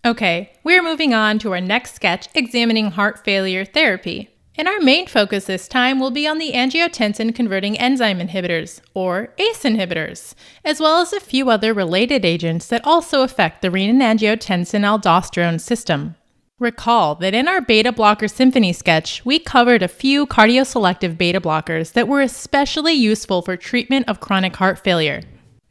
Okay, we're moving on to our next sketch examining heart failure therapy. And our main focus this time will be on the angiotensin-converting enzyme inhibitors, or ACE inhibitors, as well as a few other related agents that also affect the renin-angiotensin-aldosterone system. Recall that in our beta blocker symphony sketch, we covered a few cardioselective beta blockers that were especially useful for treatment of chronic heart failure.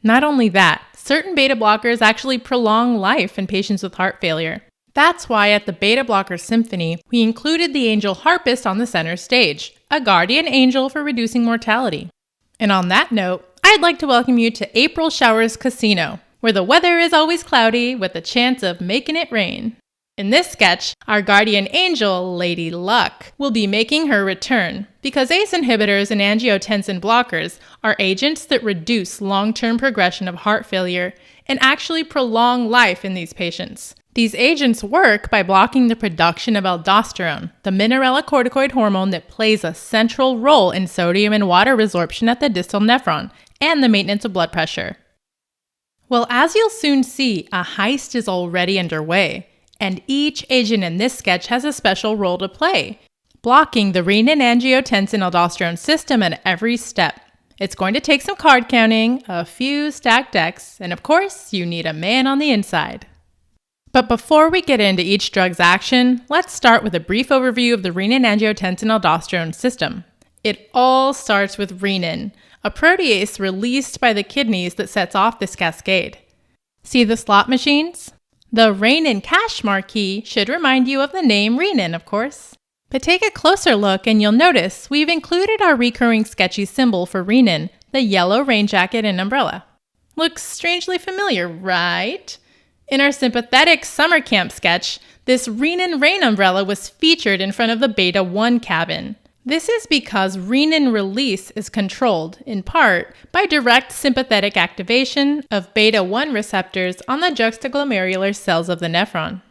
Not only that, certain beta blockers actually prolong life in patients with heart failure. That's why at the Beta Blocker Symphony, we included the angel harpist on the center stage, a guardian angel for reducing mortality. And on that note, I'd like to welcome you to April Showers Casino, where the weather is always cloudy with a chance of making it rain. In this sketch, our guardian angel, Lady Luck, will be making her return because ACE inhibitors and angiotensin blockers are agents that reduce long-term progression of heart failure and actually prolong life in these patients. These agents work by blocking the production of aldosterone, the mineralocorticoid hormone that plays a central role in sodium and water resorption at the distal nephron and the maintenance of blood pressure. Well, as you'll soon see, a heist is already underway, and each agent in this sketch has a special role to play, blocking the renin-angiotensin-aldosterone system at every step. It's going to take some card counting, a few stacked decks, and of course, you need a man on the inside. But before we get into each drug's action, let's start with a brief overview of the renin-angiotensin-aldosterone system. It all starts with renin, a protease released by the kidneys that sets off this cascade. See the slot machines? The renin cash marquee should remind you of the name renin, of course. But take a closer look and you'll notice we've included our recurring sketchy symbol for renin, the yellow rain jacket and umbrella. Looks strangely familiar, right? In our sympathetic summer camp sketch, this renin rain umbrella was featured in front of the beta 1 cabin. This is because renin release is controlled, in part, by direct sympathetic activation of beta 1 receptors on the juxtaglomerular cells of the nephron.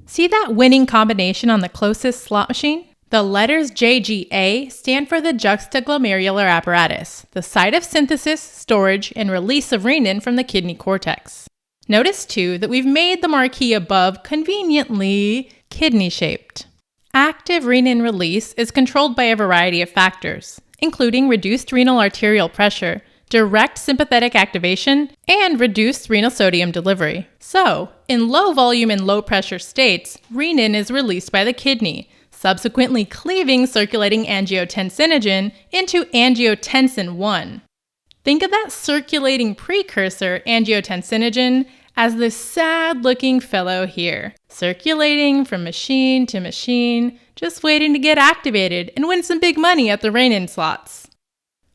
See that winning combination on the closest slot machine? The letters JGA stand for the juxtaglomerular apparatus, the site of synthesis, storage, and release of renin from the kidney cortex. Notice, too, that we've made the marquee above conveniently kidney-shaped. Active renin release is controlled by a variety of factors, including reduced renal arterial pressure, direct sympathetic activation, and reduced renal sodium delivery. So, in low volume and low pressure states, renin is released by the kidney, subsequently cleaving circulating angiotensinogen into angiotensin 1. Think of that circulating precursor, angiotensinogen, as this sad-looking fellow here, circulating from machine to machine, just waiting to get activated and win some big money at the renin slots.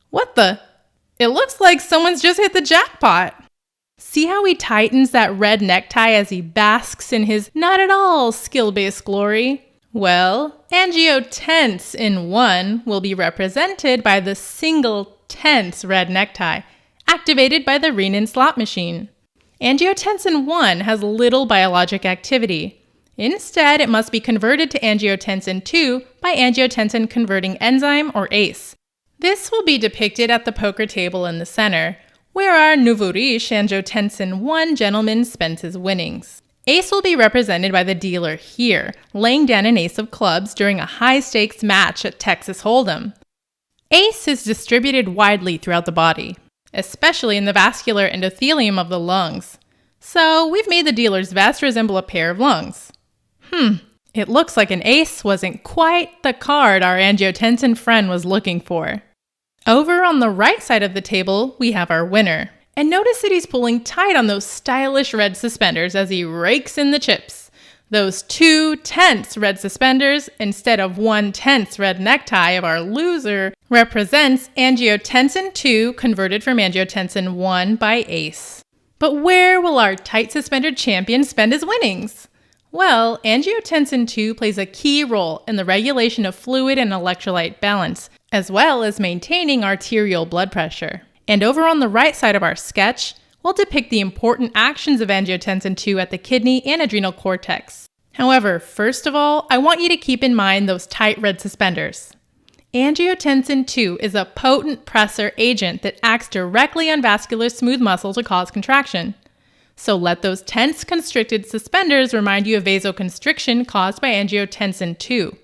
What the? It looks like someone's just hit the jackpot. See how he tightens that red necktie as he basks in his not at all skill-based glory? Well, angiotensin 1 will be represented by the single tense red necktie, activated by the renin slot machine. Angiotensin 1 has little biologic activity. Instead, it must be converted to angiotensin 2 by angiotensin-converting enzyme, or ACE. This will be depicted at the poker table in the center, where our nouveau riche angiotensin 1 gentleman spends his winnings. ACE will be represented by the dealer here, laying down an ace of clubs during a high-stakes match at Texas Hold'em. ACE is distributed widely throughout the body, especially in the vascular endothelium of the lungs. So we've made the dealer's vest resemble a pair of lungs. It looks like an ace wasn't quite the card our angiotensin friend was looking for. Over on the right side of the table, we have our winner. And notice that he's pulling tight on those stylish red suspenders as he rakes in the chips. Those 2 tense red suspenders instead of 1 tense red necktie of our loser represents angiotensin 2 converted from angiotensin 1 by ACE. But where will our tight suspended champion spend his winnings? Well, angiotensin 2 plays a key role in the regulation of fluid and electrolyte balance, as well as maintaining arterial blood pressure. And over on the right side of our sketch, we'll depict the important actions of angiotensin 2 at the kidney and adrenal cortex. However, first of all, I want you to keep in mind those tight red suspenders. Angiotensin 2 is a potent pressor agent that acts directly on vascular smooth muscle to cause contraction. So let those tense constricted suspenders remind you of vasoconstriction caused by angiotensin II.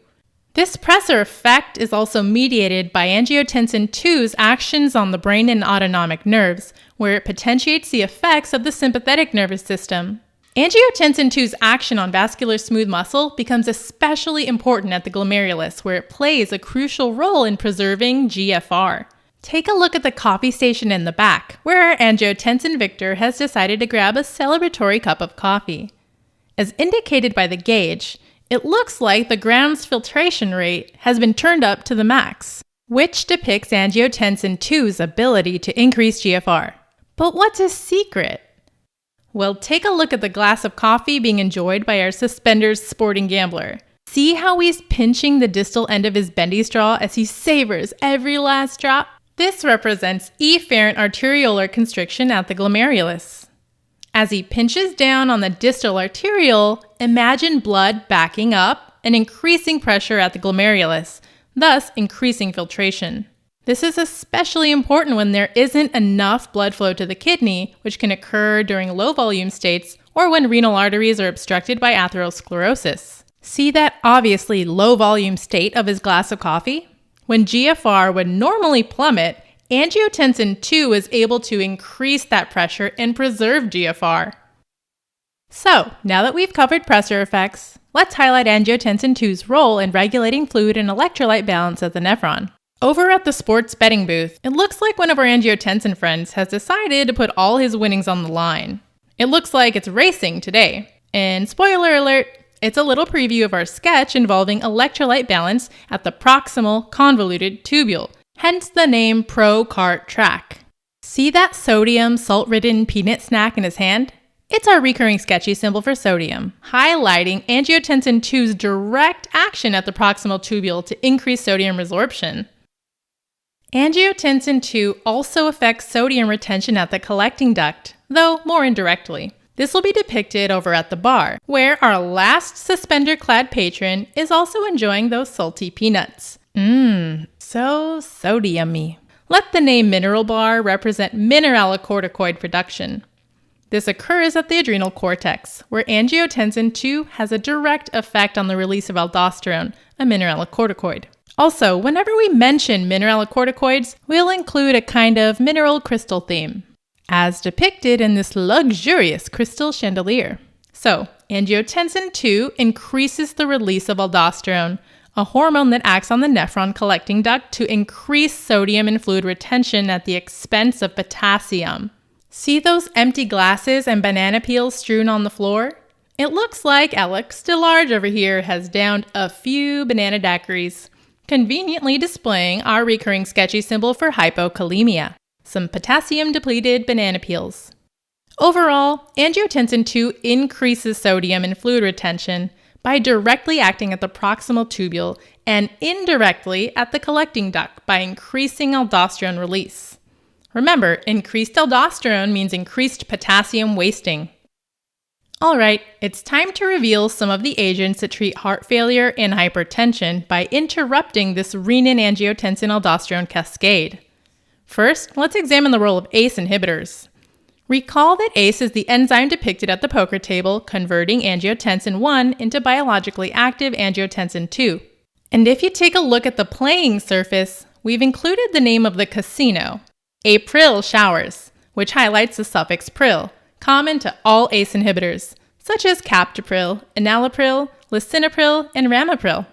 This pressor effect is also mediated by angiotensin II's actions on the brain and autonomic nerves, where it potentiates the effects of the sympathetic nervous system. Angiotensin II's action on vascular smooth muscle becomes especially important at the glomerulus, where it plays a crucial role in preserving GFR. Take a look at the coffee station in the back, where our angiotensin Victor has decided to grab a celebratory cup of coffee. As indicated by the gauge, it looks like the ground's filtration rate has been turned up to the max, which depicts angiotensin II's ability to increase GFR. But what's his secret? Well, take a look at the glass of coffee being enjoyed by our suspenders sporting gambler. See how he's pinching the distal end of his bendy straw as he savors every last drop? This represents efferent arteriolar constriction at the glomerulus. As he pinches down on the distal arteriole, imagine blood backing up and increasing pressure at the glomerulus, thus increasing filtration. This is especially important when there isn't enough blood flow to the kidney, which can occur during low volume states or when renal arteries are obstructed by atherosclerosis. See that obviously low volume state of his glass of coffee? When GFR would normally plummet, angiotensin II is able to increase that pressure and preserve GFR. So, now that we've covered pressor effects, let's highlight angiotensin II's role in regulating fluid and electrolyte balance at the nephron. Over at the sports betting booth, it looks like one of our angiotensin friends has decided to put all his winnings on the line. It looks like it's racing today. And spoiler alert, it's a little preview of our sketch involving electrolyte balance at the proximal convoluted tubule, hence the name Pro-Cart Track. See that sodium salt-ridden peanut snack in his hand? It's our recurring sketchy symbol for sodium, highlighting angiotensin II's direct action at the proximal tubule to increase sodium resorption. Angiotensin II also affects sodium retention at the collecting duct, though more indirectly. This will be depicted over at the bar, where our last suspender-clad patron is also enjoying those salty peanuts. So sodium-y. Let the name mineral bar represent mineralocorticoid production. This occurs at the adrenal cortex, where angiotensin II has a direct effect on the release of aldosterone, a mineralocorticoid. Also, whenever we mention mineralocorticoids, we'll include a kind of mineral crystal theme, as depicted in this luxurious crystal chandelier. So, angiotensin II increases the release of aldosterone, a hormone that acts on the nephron collecting duct to increase sodium and fluid retention at the expense of potassium. See those empty glasses and banana peels strewn on the floor? It looks like Alex DeLarge over here has downed a few banana daiquiris, conveniently displaying our recurring sketchy symbol for hypokalemia, some potassium-depleted banana peels. Overall, angiotensin II increases sodium and fluid retention by directly acting at the proximal tubule and indirectly at the collecting duct by increasing aldosterone release. Remember, increased aldosterone means increased potassium wasting. Alright, it's time to reveal some of the agents that treat heart failure and hypertension by interrupting this renin-angiotensin-aldosterone cascade. First, let's examine the role of ACE inhibitors. Recall that ACE is the enzyme depicted at the poker table converting angiotensin I into biologically active angiotensin II. And if you take a look at the playing surface, we've included the name of the casino, April Showers, which highlights the suffix pril, common to all ACE inhibitors, such as captopril, enalapril, lisinopril, and ramipril.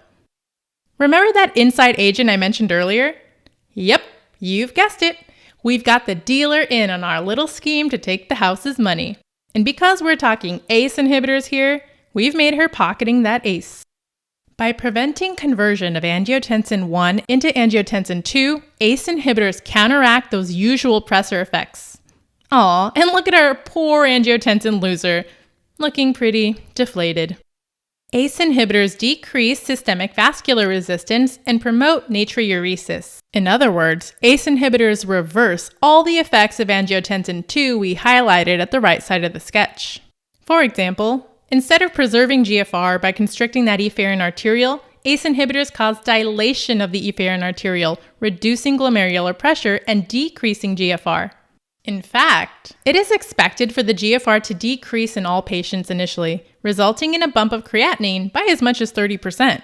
Remember that inside agent I mentioned earlier? Yep, you've guessed it. We've got the dealer in on our little scheme to take the house's money. And because we're talking ACE inhibitors here, we've made her pocketing that ace. By preventing conversion of angiotensin I into angiotensin II, ACE inhibitors counteract those usual pressor effects. Aw, and look at our poor angiotensin loser, looking pretty deflated. ACE inhibitors decrease systemic vascular resistance and promote natriuresis. In other words, ACE inhibitors reverse all the effects of angiotensin II we highlighted at the right side of the sketch. For example, instead of preserving GFR by constricting that efferent arteriole, ACE inhibitors cause dilation of the efferent arteriole, reducing glomerular pressure and decreasing GFR. In fact, it is expected for the GFR to decrease in all patients initially, resulting in a bump of creatinine by as much as 30%.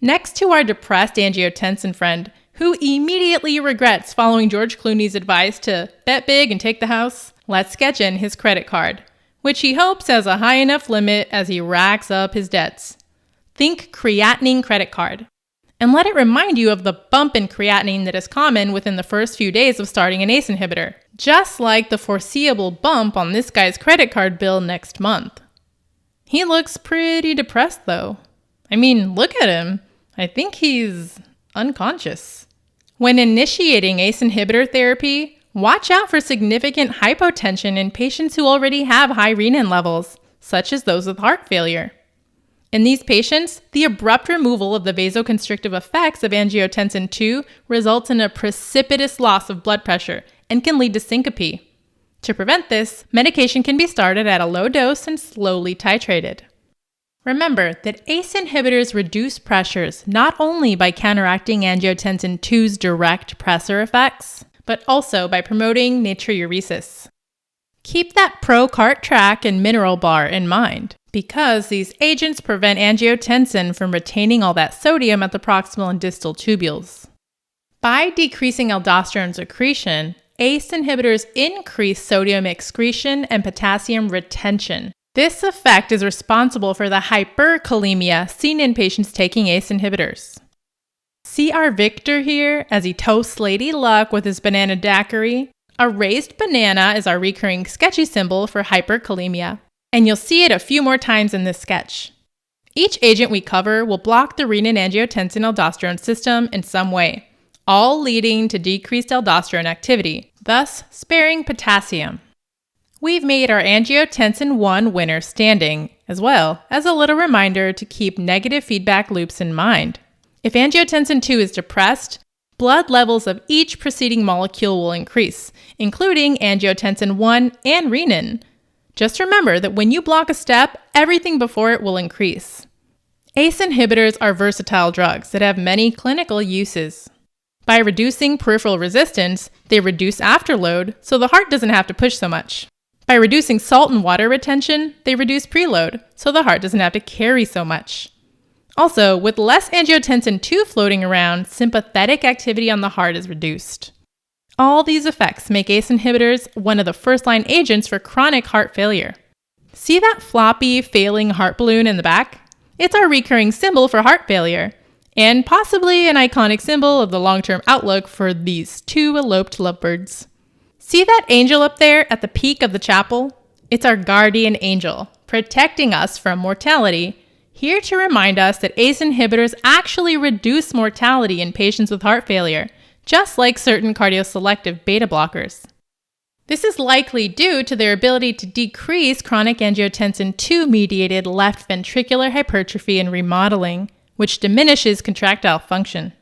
Next to our depressed angiotensin friend, who immediately regrets following George Clooney's advice to bet big and take the house, let's sketch in his credit card, which he hopes has a high enough limit as he racks up his debts. Think creatinine credit card. And let it remind you of the bump in creatinine that is common within the first few days of starting an ACE inhibitor, just like the foreseeable bump on this guy's credit card bill next month. He looks pretty depressed though. I mean, look at him. I think he's unconscious. When initiating ACE inhibitor therapy, watch out for significant hypotension in patients who already have high renin levels, such as those with heart failure. In these patients, the abrupt removal of the vasoconstrictive effects of angiotensin II results in a precipitous loss of blood pressure and can lead to syncope. To prevent this, medication can be started at a low dose and slowly titrated. Remember that ACE inhibitors reduce pressures not only by counteracting angiotensin II's direct pressor effects, but also by promoting natriuresis. Keep that ProCart track and mineral bar in mind, because these agents prevent angiotensin from retaining all that sodium at the proximal and distal tubules. By decreasing aldosterone secretion, ACE inhibitors increase sodium excretion and potassium retention. This effect is responsible for the hyperkalemia seen in patients taking ACE inhibitors. See our Victor here as he toasts Lady Luck with his banana daiquiri? A raised banana is our recurring sketchy symbol for hyperkalemia, and you'll see it a few more times in this sketch. Each agent we cover will block the renin-angiotensin-aldosterone system in some way, all leading to decreased aldosterone activity, thus sparing potassium. We've made our angiotensin I winner standing, as well as a little reminder to keep negative feedback loops in mind. If angiotensin II is depressed, blood levels of each preceding molecule will increase, including angiotensin I and renin. Just remember that when you block a step, everything before it will increase. ACE inhibitors are versatile drugs that have many clinical uses. By reducing peripheral resistance, they reduce afterload, so the heart doesn't have to push so much. By reducing salt and water retention, they reduce preload, so the heart doesn't have to carry so much. Also, with less angiotensin II floating around, sympathetic activity on the heart is reduced. All these effects make ACE inhibitors one of the first-line agents for chronic heart failure. See that floppy, failing heart balloon in the back? It's our recurring symbol for heart failure, and possibly an iconic symbol of the long-term outlook for these two eloped lovebirds. See that angel up there at the peak of the chapel? It's our guardian angel, protecting us from mortality, here to remind us that ACE inhibitors actually reduce mortality in patients with heart failure, just like certain cardioselective beta blockers. This is likely due to their ability to decrease chronic angiotensin II-mediated left ventricular hypertrophy and remodeling, which diminishes contractile function.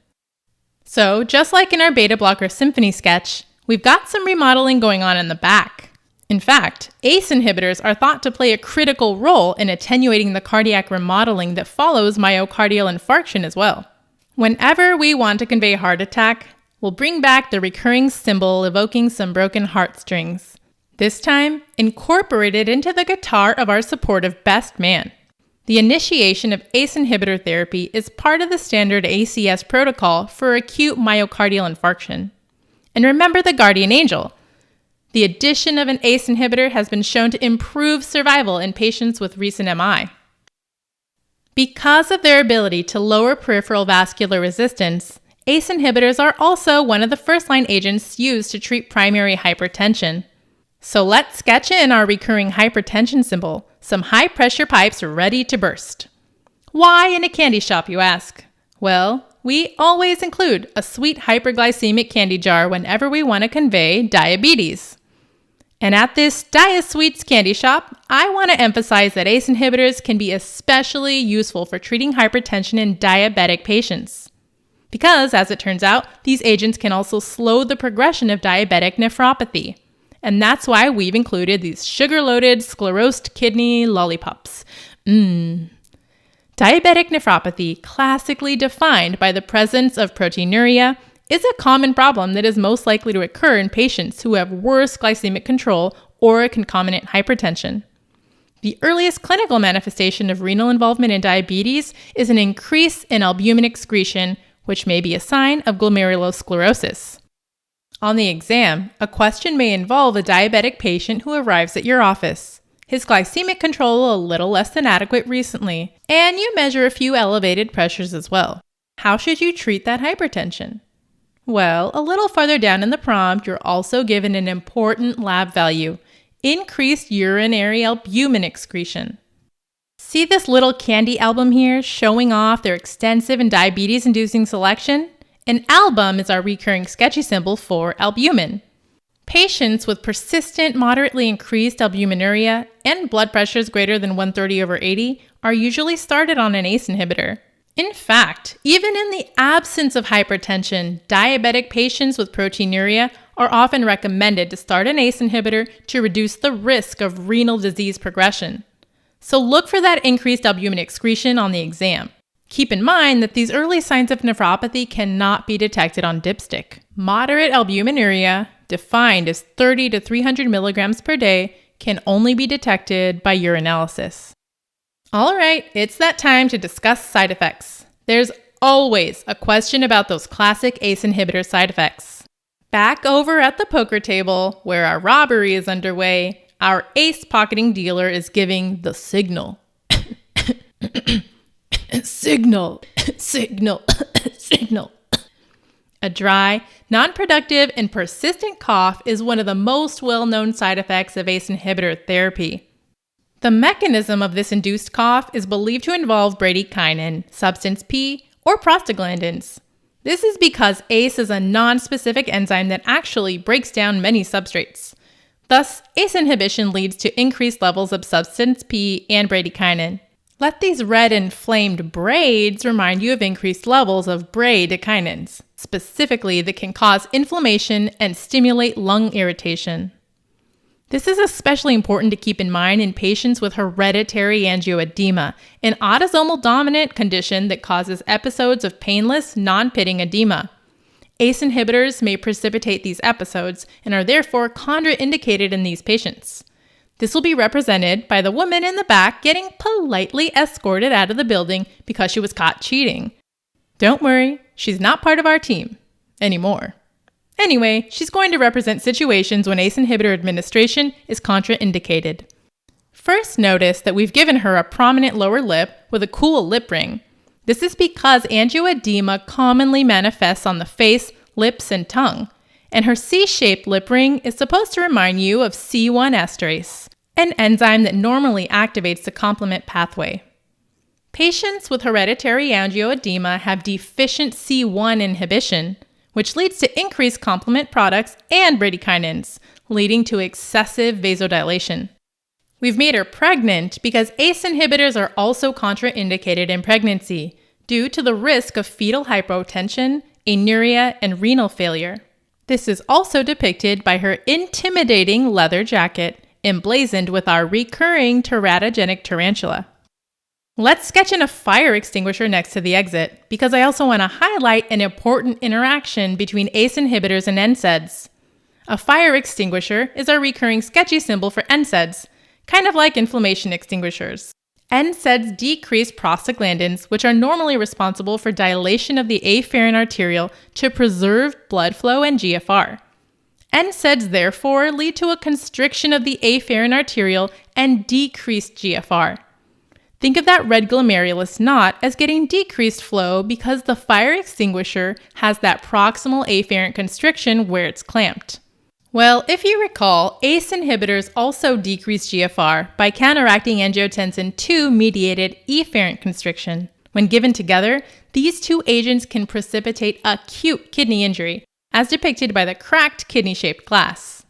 So, just like in our beta blocker symphony sketch, we've got some remodeling going on in the back. In fact, ACE inhibitors are thought to play a critical role in attenuating the cardiac remodeling that follows myocardial infarction as well. Whenever we want to convey heart attack, we'll bring back the recurring symbol evoking some broken heartstrings. This time, incorporated into the guitar of our supportive best man. The initiation of ACE inhibitor therapy is part of the standard ACS protocol for acute myocardial infarction. And remember the guardian angel. The addition of an ACE inhibitor has been shown to improve survival in patients with recent MI. Because of their ability to lower peripheral vascular resistance, ACE inhibitors are also one of the first-line agents used to treat primary hypertension. So let's sketch in our recurring hypertension symbol, some high-pressure pipes ready to burst. Why in a candy shop, you ask? Well, we always include a sweet hyperglycemic candy jar whenever we want to convey diabetes. And at this DiaSweets candy shop, I want to emphasize that ACE inhibitors can be especially useful for treating hypertension in diabetic patients. Because, as it turns out, these agents can also slow the progression of diabetic nephropathy. And that's why we've included these sugar-loaded sclerosed kidney lollipops. Diabetic nephropathy, classically defined by the presence of proteinuria, is a common problem that is most likely to occur in patients who have worse glycemic control or concomitant hypertension. The earliest clinical manifestation of renal involvement in diabetes is an increase in albumin excretion, which may be a sign of glomerulosclerosis. On the exam, a question may involve a diabetic patient who arrives at your office. His glycemic control a little less than adequate recently, and you measure a few elevated pressures as well. How should you treat that hypertension? Well, a little farther down in the prompt, you're also given an important lab value: increased urinary albumin excretion. See this little candy album here showing off their extensive and diabetes-inducing selection? An album is our recurring sketchy symbol for albumin. Patients with persistent, moderately increased albuminuria and blood pressures greater than 130/80 are usually started on an ACE inhibitor. In fact, even in the absence of hypertension, diabetic patients with proteinuria are often recommended to start an ACE inhibitor to reduce the risk of renal disease progression. So look for that increased albumin excretion on the exam. Keep in mind that these early signs of nephropathy cannot be detected on dipstick. Moderate albuminuria, defined as 30 to 300 milligrams per day, can only be detected by urinalysis. All right, it's that time to discuss side effects. There's always a question about those classic ACE inhibitor side effects. Back over at the poker table, where our robbery is underway, our ACE pocketing dealer is giving the signal. Signal. A dry, non-productive, and persistent cough is one of the most well-known side effects of ACE inhibitor therapy. The mechanism of this induced cough is believed to involve bradykinin, substance P, or prostaglandins. This is because ACE is a non-specific enzyme that actually breaks down many substrates. Thus, ACE inhibition leads to increased levels of substance P and bradykinin. Let these red inflamed braids remind you of increased levels of bradykinins, specifically that can cause inflammation and stimulate lung irritation. This is especially important to keep in mind in patients with hereditary angioedema, an autosomal dominant condition that causes episodes of painless, non-pitting edema. ACE inhibitors may precipitate these episodes and are therefore contraindicated in these patients. This will be represented by the woman in the back getting politely escorted out of the building because she was caught cheating. Don't worry, she's not part of our team anymore. Anyway, she's going to represent situations when ACE inhibitor administration is contraindicated. First, notice that we've given her a prominent lower lip with a cool lip ring. This is because angioedema commonly manifests on the face, lips, and tongue, and her C-shaped lip ring is supposed to remind you of C1 esterase, an enzyme that normally activates the complement pathway. Patients with hereditary angioedema have deficient C1 inhibition, which leads to increased complement products and bradykinins, leading to excessive vasodilation. We've made her pregnant because ACE inhibitors are also contraindicated in pregnancy due to the risk of fetal hypotension, anuria, and renal failure. This is also depicted by her intimidating leather jacket, emblazoned with our recurring teratogenic tarantula. Let's sketch in a fire extinguisher next to the exit, because I also want to highlight an important interaction between ACE inhibitors and NSAIDs. A fire extinguisher is our recurring sketchy symbol for NSAIDs, kind of like inflammation extinguishers. NSAIDs decrease prostaglandins, which are normally responsible for dilation of the afferent arteriole to preserve blood flow and GFR. NSAIDs therefore lead to a constriction of the afferent arteriole and decreased GFR. Think of that red glomerulus knot as getting decreased flow because the fire extinguisher has that proximal afferent constriction where it's clamped. Well, if you recall, ACE inhibitors also decrease GFR by counteracting angiotensin II-mediated efferent constriction. When given together, these two agents can precipitate acute kidney injury, as depicted by the cracked kidney-shaped glass.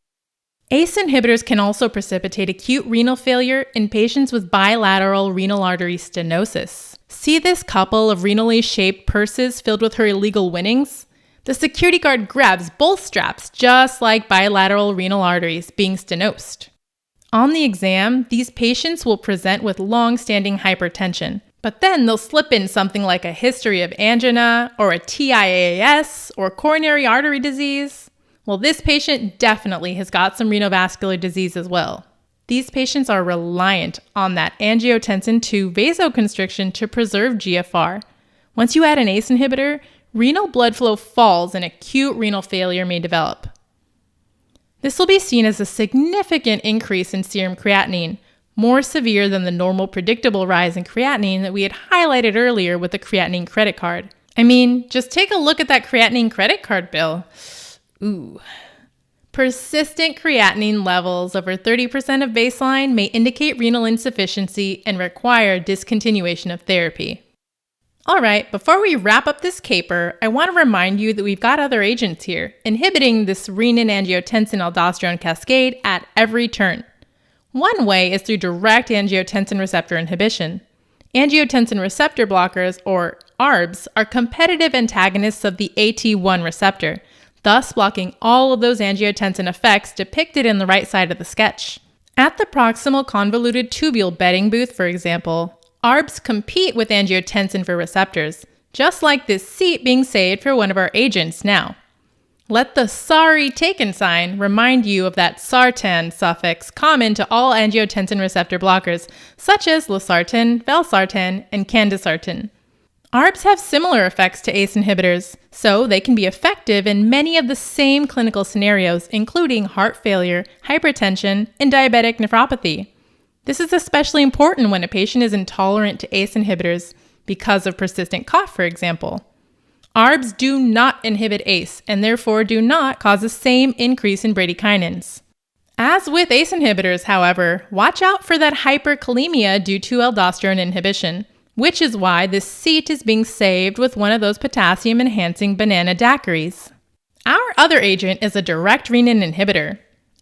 ACE inhibitors can also precipitate acute renal failure in patients with bilateral renal artery stenosis. See this couple of renally shaped purses filled with her illegal winnings? The security guard grabs both straps, just like bilateral renal arteries being stenosed. On the exam, these patients will present with long-standing hypertension, But then they'll slip in something like a history of angina or a TIAS or coronary artery disease. Well, this patient definitely has got some renovascular disease as well. These patients are reliant on that angiotensin II vasoconstriction to preserve GFR. Once you add an ACE inhibitor, renal blood flow falls and acute renal failure may develop. This will be seen as a significant increase in serum creatinine, more severe than the normal predictable rise in creatinine that we had highlighted earlier with the creatinine credit card. I mean, just take a look at that creatinine credit card bill. Ooh. Persistent creatinine levels over 30% of baseline may indicate renal insufficiency and require discontinuation of therapy. All right, before we wrap up this caper, I want to remind you that we've got other agents here, inhibiting this renin-angiotensin-aldosterone cascade at every turn. One way is through direct angiotensin receptor inhibition. Angiotensin receptor blockers, or ARBs, are competitive antagonists of the AT1 receptor, thus blocking all of those angiotensin effects depicted in the right side of the sketch. At the proximal convoluted tubule bedding booth, for example, ARBs compete with angiotensin for receptors, just like this seat being saved for one of our agents now. Let the sorry taken sign remind you of that sartan suffix common to all angiotensin receptor blockers, such as losartan, valsartan, and candesartan. ARBs have similar effects to ACE inhibitors, so they can be effective in many of the same clinical scenarios, including heart failure, hypertension, and diabetic nephropathy. This is especially important when a patient is intolerant to ACE inhibitors because of persistent cough, for example. ARBs do not inhibit ACE and therefore do not cause the same increase in bradykinins. As with ACE inhibitors, however, watch out for that hyperkalemia due to aldosterone inhibition, which is why this seat is being saved with one of those potassium-enhancing banana daiquiris. Our other agent is a direct renin inhibitor.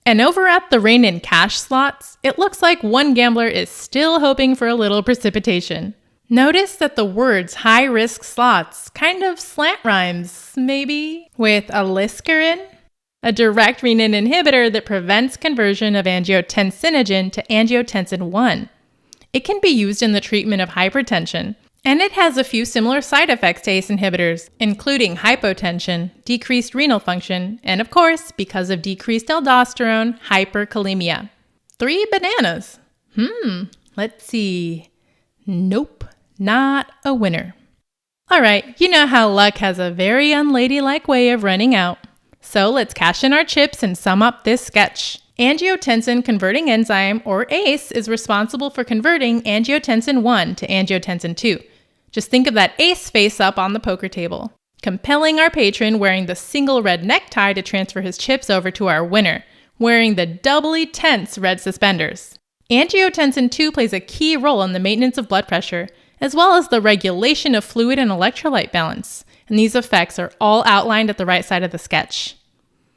And over at the renin cash slots, it looks like one gambler is still hoping for a little precipitation. Notice that the words high-risk slots kind of slant rhymes, maybe, with aliskiren, a direct renin inhibitor that prevents conversion of angiotensinogen to angiotensin I. It can be used in the treatment of hypertension, and it has a few similar side effects to ACE inhibitors, including hypotension, decreased renal function, and of course, because of decreased aldosterone, hyperkalemia. 3 bananas. Let's see. Nope. Not a winner. All right, you know how luck has a very unladylike way of running out. So let's cash in our chips and sum up this sketch. Angiotensin converting enzyme, or ACE, is responsible for converting angiotensin I to angiotensin II. Just think of that ACE face up on the poker table, compelling our patron wearing the single red necktie to transfer his chips over to our winner, wearing the doubly tense red suspenders. Angiotensin II plays a key role in the maintenance of blood pressure, as well as the regulation of fluid and electrolyte balance, and these effects are all outlined at the right side of the sketch.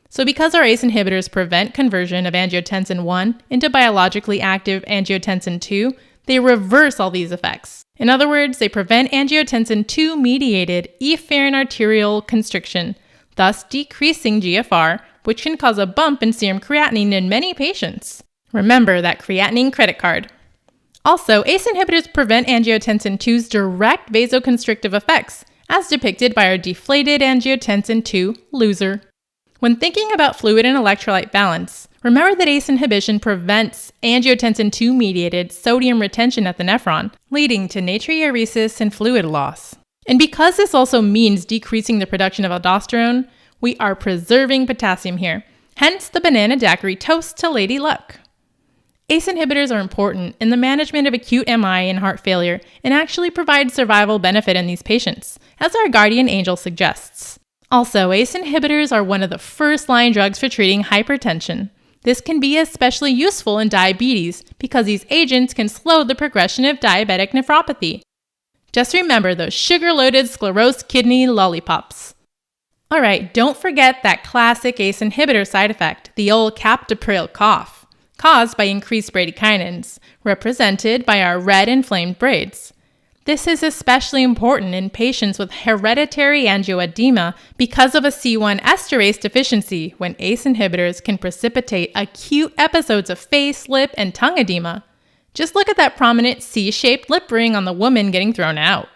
So because our ACE inhibitors prevent conversion of angiotensin I into biologically active angiotensin II, they reverse all these effects. In other words, they prevent angiotensin II-mediated efferent arterial constriction, thus decreasing GFR, which can cause a bump in serum creatinine in many patients. Remember that creatinine credit card. Also, ACE inhibitors prevent angiotensin II's direct vasoconstrictive effects, as depicted by our deflated angiotensin II loser. When thinking about fluid and electrolyte balance, remember that ACE inhibition prevents angiotensin II-mediated sodium retention at the nephron, leading to natriuresis and fluid loss. And because this also means decreasing the production of aldosterone, we are preserving potassium here, hence the banana daiquiri toast to Lady Luck. ACE inhibitors are important in the management of acute MI and heart failure and actually provide survival benefit in these patients, as our guardian angel suggests. Also, ACE inhibitors are one of the first-line drugs for treating hypertension. This can be especially useful in diabetes because these agents can slow the progression of diabetic nephropathy. Just remember those sugar-loaded sclerosed kidney lollipops. All right, don't forget that classic ACE inhibitor side effect, the old captopril cough, caused by increased bradykinins, represented by our red inflamed braids. This is especially important in patients with hereditary angioedema because of a C1 esterase deficiency, when ACE inhibitors can precipitate acute episodes of face, lip, and tongue edema. Just look at that prominent C-shaped lip ring on the woman getting thrown out.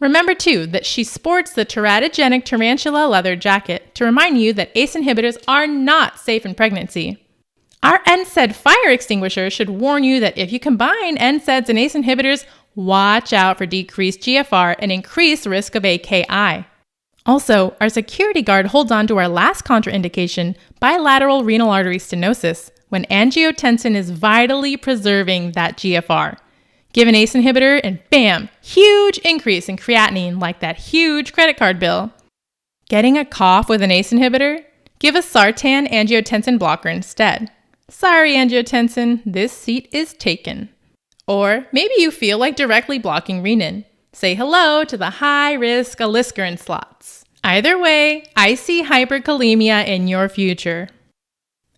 Remember too that she sports the teratogenic tarantula leather jacket to remind you that ACE inhibitors are not safe in pregnancy. Our NSAID fire extinguisher should warn you that if you combine NSAIDs and ACE inhibitors, watch out for decreased GFR and increased risk of AKI. Also, our security guard holds on to our last contraindication, bilateral renal artery stenosis, when angiotensin is vitally preserving that GFR. Give an ACE inhibitor and bam, huge increase in creatinine like that huge credit card bill. Getting a cough with an ACE inhibitor? Give a sartan angiotensin blocker instead. Sorry, angiotensin, this seat is taken. Or maybe you feel like directly blocking renin. Say hello to the high-risk aliskiren slots. Either way, I see hyperkalemia in your future.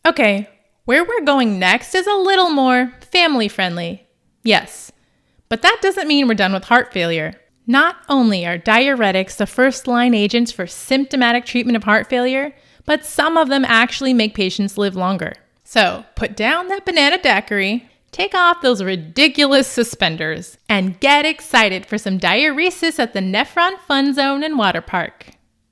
Okay, where we're going next is a little more family-friendly. Yes, but that doesn't mean we're done with heart failure. Not only are diuretics the first-line agents for symptomatic treatment of heart failure, but some of them actually make patients live longer. So put down that banana daiquiri, take off those ridiculous suspenders, and get excited for some diuresis at the Nephron Fun Zone and Water Park.